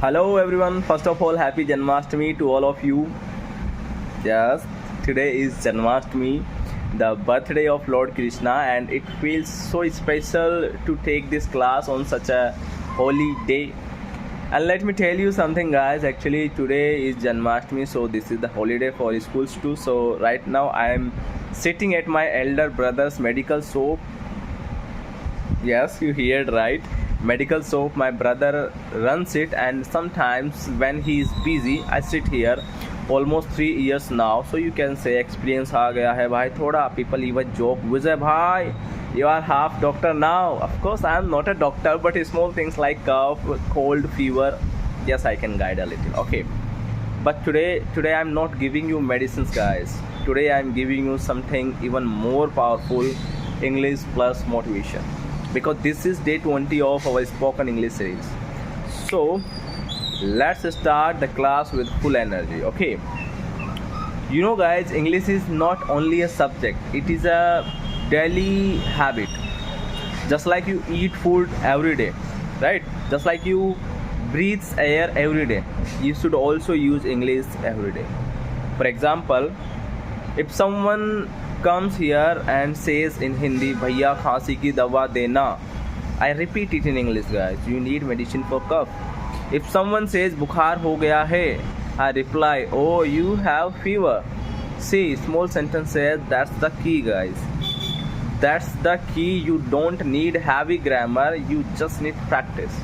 Hello everyone. First of all, happy Janmashtami to all of you. Yes, today is Janmashtami, the birthday of Lord Krishna, and it feels so special to take this class on such a holy day. And let me tell you something, guys. Actually, today is Janmashtami, so this is the holiday for schools too. So right now, I am sitting at my elder brother's medical shop. Yes, you heard right. Medical soap. My brother runs it, and sometimes when he is busy, I sit here. Almost 3 years now, so you can say experience आ गया है भाई थोड़ा. People even joke, Vijay भाई, you are half doctor now. Of course, I am not a doctor, but small things like cough, cold, fever, yes, I can guide a little. Okay, but today I'm not giving you medicines, guys. Today I'm giving you something even more powerful, English plus motivation, because this is day 20 of our spoken English series. So let's start the class with full energy. Okay, you know, guys, English is not only a subject, it is a daily habit. Just like you eat food every day, right? Just like you breathe air every day, you should also use English every day. For example, if someone comes here and says in Hindi, भैया खांसी की दवा देना, I repeat it in English, guys. You need medicine for cough. If someone says बुखार हो गया है, I reply, oh, you have fever. See, small sentences, that's the key, guys. That's the key. You don't need heavy grammar, you just need practice.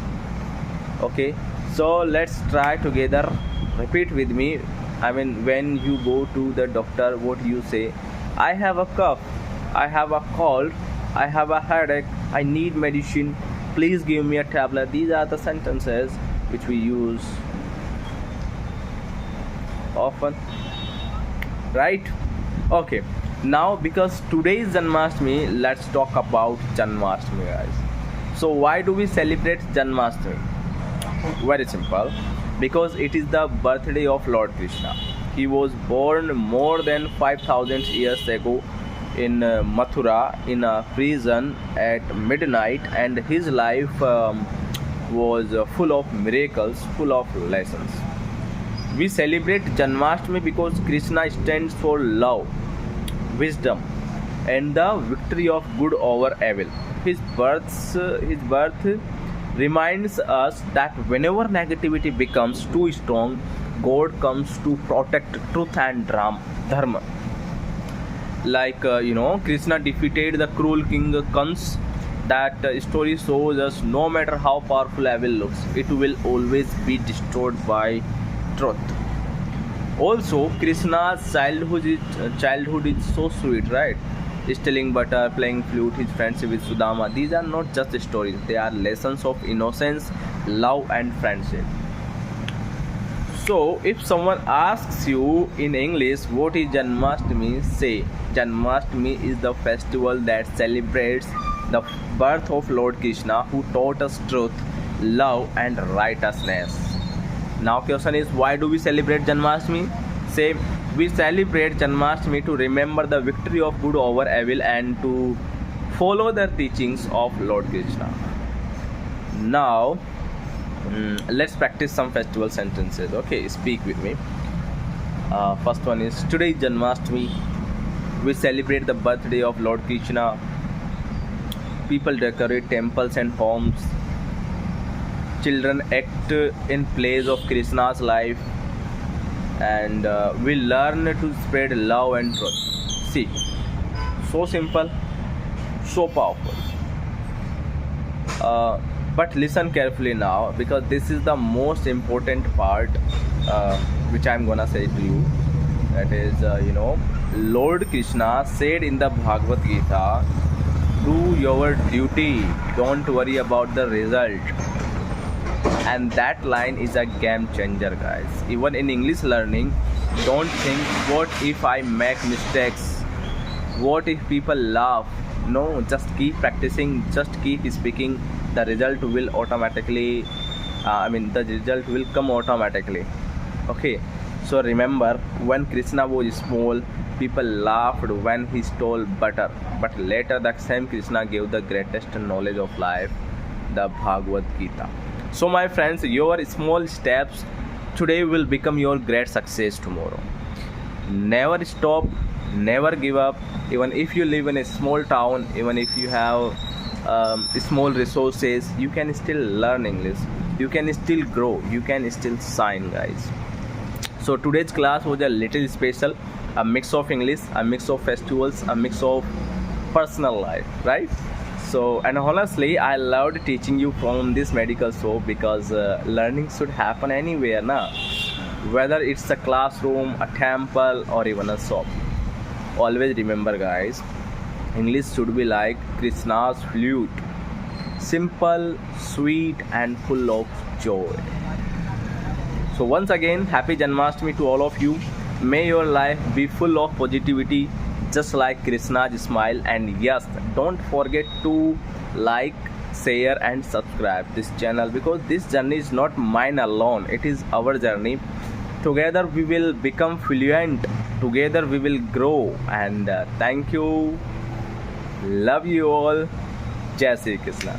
Okay, so let's try together. Repeat with me. I mean, when you go to the doctor, what you say? I have a cough, I have a cold, I have a headache, I need medicine, please give me a tablet. These are the sentences which we use often, right? Okay, now because today is Janmashtami, let's talk about Janmashtami, guys. So why do we celebrate Janmashtami? Very simple, because it is the birthday of Lord Krishna. He was born more than 5,000 years ago in Mathura, in a prison at midnight, and his life was full of miracles, full of lessons. We celebrate Janmashtami because Krishna stands for love, wisdom, and the victory of good over evil. His birth reminds us that whenever negativity becomes too strong, God comes to protect truth and dharma. Like Krishna defeated the cruel king Kans. That story shows us no matter how powerful evil looks, it will always be destroyed by truth. Also, Krishna's childhood is so sweet, right? Stealing butter, playing flute, his friendship with Sudama. These are not just stories; they are lessons of innocence, love, and friendship. So, if someone asks you in English what is Janmashtami, say Janmashtami is the festival that celebrates the birth of Lord Krishna, who taught us truth, love, and righteousness. Now, question is, why do we celebrate Janmashtami? Say, we celebrate Janmashtami to remember the victory of good over evil and to follow the teachings of Lord Krishna. Now, let's practice some festival sentences. Okay, speak with me. First one is, today is Janmashtami. We celebrate the birthday of Lord Krishna. People decorate temples and homes. Children act in place of Krishna's life, and we learn to spread love and truth. See, so simple, so powerful. But listen carefully now, because this is the most important part, which I'm gonna say to you. That is, Lord Krishna said in the Bhagavad Gita, do your duty, don't worry about the result. And that line is a game changer, guys. Even in English learning, don't think, what if I make mistakes? What if people laugh? No, just keep practicing, just keep speaking. The result will automatically, the result will come automatically. Okay, so remember, when Krishna was small, people laughed when he stole butter. But later, the same Krishna gave the greatest knowledge of life, the Bhagavad Gita. So my friends, your small steps today will become your great success tomorrow. Never stop, never give up. Even if you live in a small town, even if you have small resources, you can still learn English, you can still grow, you can still shine, guys. So today's class was a little special, a mix of English, a mix of festivals, a mix of personal life, right? So, and honestly, I loved teaching you from this medical show because learning should happen anywhere now, whether it's a classroom, a temple, or even a shop. Always remember, guys, English should be like Krishna's flute, simple, sweet, and full of joy. So once again, happy Janmashtami to all of you. May your life be full of positivity, just like Krishna's smile. And yes, don't forget to like, share, and subscribe this channel, because this journey is not mine alone. It is our journey. Together we will become fluent. Together we will grow. And thank you. Love you all. Jai Shri Krishna.